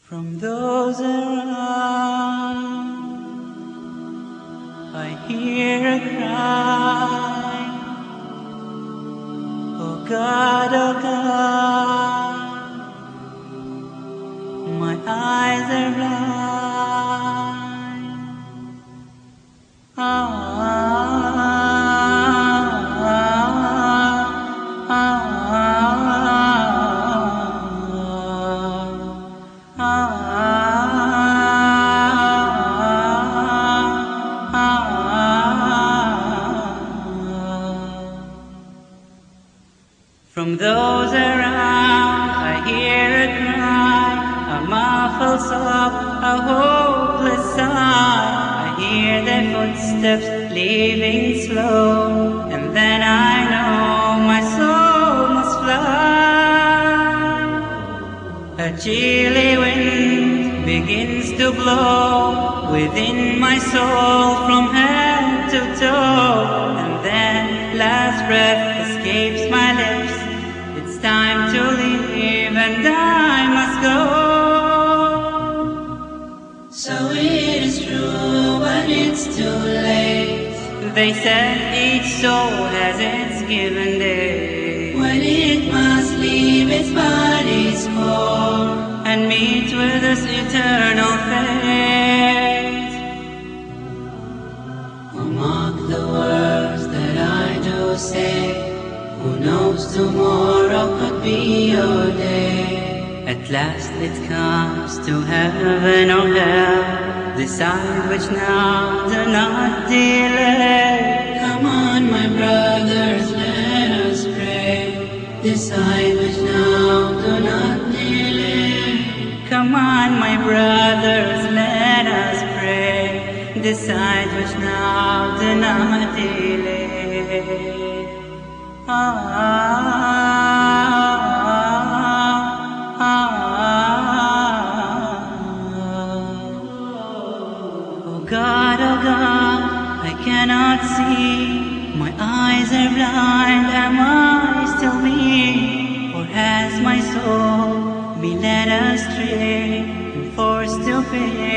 From those around, I hear a cry. Oh God, my eyes are blind. From those around, I hear a cry, a muffled sob, a hopeless sigh. I hear their footsteps leaving slow, and then I know my soul must fly. A chilly wind begins to blow within my soul from head to toe, and then last breath escapes my lips. It's time to leave and I must go. So it is true, but it's too late. They said each soul has its given day, when it must leave its body's core and meet with its eternal fate. Oh, mark the words that I do say. Who knows, tomorrow could be your day. At last it comes to heaven or hell. Decide which now, do not delay. Come on, my brothers, let us pray. Decide which now, do not delay. Come on, my brothers, let us pray. Decide which now, do not delay. Oh God, I cannot see. My eyes are blind. Am I still me? Or has my soul been led astray and forced to pay